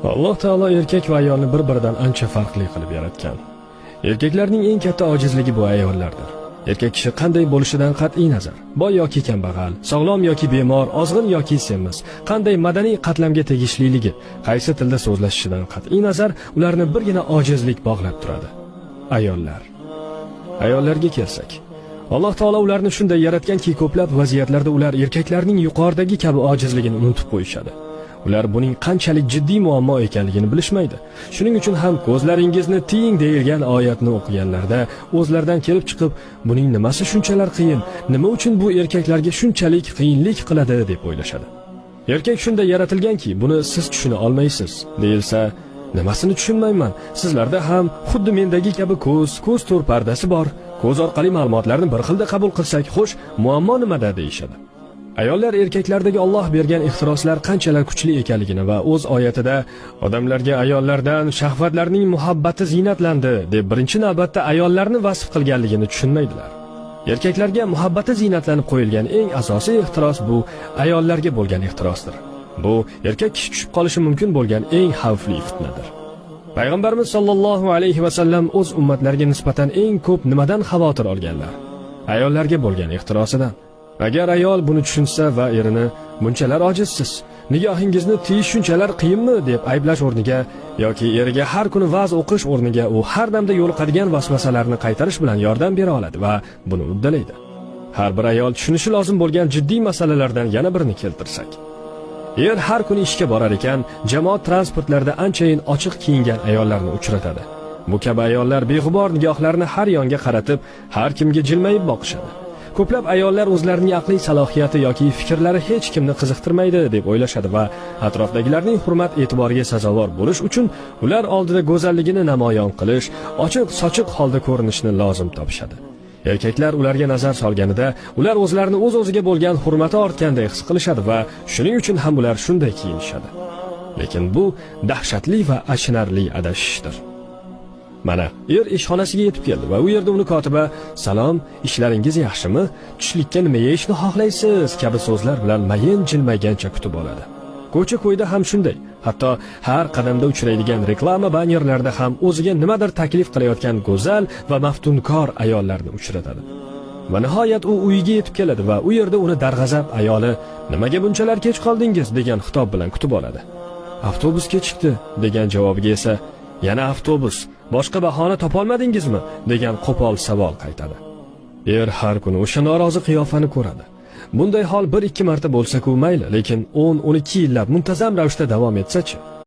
Alloh taolo erkak va ayolni bir-biridan ancha farqli qilib yaratgan. Erkaklarning eng katta ojizligi bu ayollardir. Erkak kishi qanday bo'lishidan qat'iy nazar, boy yoki kambag'al, sog'lom yoki bemor, ozg'in yoki semiz, qanday madaniy qatlamga tegishliligi, qaysi tilda so'zlashishidan qat'iy nazar ularni birgina ojizlik bog'lab turadi. Ayollar. Ayollarga kelsak, Alloh taolo ularni shunday yaratganki, ko'plab vaziyatlarda ular erkaklarning yuqoridagi kabi ojizligini unutib qo'yishadi. Ular buning qanchalik jiddiy muammo ekanligini bilishmaydi. Shuning uchun ham ko'zlaringizni tiying deyilgan oyatni o'qiganlarda o'zlaridan kelib chiqib, buning nimasi shunchalar qiyin, nima uchun bu erkaklarga shunchalik qiyinlik qiladi deb o'ylashadi. Erkak shunday yaratilganki, buni siz tushuna olmaysiz, deyilsa, nimasini tushunmayman? Sizlarda ham xuddi mendagi kabi ko'z to'r pardasi bor. Ko'z orqali ma'lumotlarni bir xilda qabul qilsak, xo'sh, muammo nimada deyishadi. Ayollar erkaklardagi Alloh bergan ixtiroslar qanchalar kuchli ekanligini va o'z oyatida odamlarga ayollardan shahvatlarning muhabbati ziynatlandi deb birinchi navbatda ayollarni vasf qilganligini tushunmaydilar. Erkaklarga muhabbati ziynatlanib qo'yilgan eng asosiy ixtiros bu ayollarga bo'lgan ixtirosdir. Bu erkak kishi tushib qolishi mumkin bo'lgan eng xavfli fitnadir. Payg'ambarimiz sollallohu alayhi va sallam o'z ummatlariga nisbatan eng ko'p nimadan xavotir olganlar? Ayollarga bo'lgan ixtirosidan. Agar ayol buni tushunsa va erini bunchalar ojizsiz, nigohingizni tiyish shunchalar qiyinmi deb ayblash o'rniga yoki eriga har kuni va'z o'qish o'rniga u har damda yo'liqadigan vasvasalarni qaytarish bilan yordam bera oladi va buni uddalaydi. Har bir ayol tushunishi lozim bo'lgan jiddiy masalalardan yana birini keltirsak. Er har kuni ishga borar ekan, jamoat transportlarida anchayin ochiq kiyingan ayollarni uchratadi. Bu kabi ayollar beg'ubor nigohlarini har yonga qaratib, har kimga jilmayib boqishadi. Ko'plab ayollar o'zlarining aqliy salohiyati yoki fikrlari hech kimni qiziqtirmaydi deb o'ylashadi va atrofdagilarning hurmat e'tiboriga sazovor bo'lish uchun ular oldida go'zalligini namoyon qilish, ochiq-sochiq holda ko'rinishni lozim topishadi. Erkaklar ularga nazar solganida ular o'zlarini o'z-o'ziga bo'lgan hurmati ortganday his qilishadi va shuning uchun ham ular shunday kiyinishadi. Lekin bu dahshatli va achinarli adashishdir. Mana, er ishxonasiga yetib keldi va u yerda uni kotiba "Salom, ishlaringiz yaxshimi? Tushlikka nima yeyishni xohlaysiz?" kabi so'zlar bilan mayin jilmaygancha kutib oladi. Ko'cha-ko'yda ham shunday. Hatto har qadamda uchraydigan reklama bannerlarida ham o'ziga nimadir taklif qilayotgan go'zal va maftunkor ayollarni uchratadi. Va nihoyat u uyiga yetib keladi va u yerda uni darg'azab ayoli "Nimaga bunchalar kech qoldingiz?" degan xitob bilan kutib oladi. "Avtobus kechikdi" degan javobiga esa "Yana avtobus, boshqa bahona topolmadingizmi?" degan qo'pol savol qaytadi. Er har kuni o'sha norozi qiyofani ko'radi. Bunday hol 1-2 marta bo'lsa-ku mayli, lekin 10-12 yillab muntazam ravishda davom etsa-chi?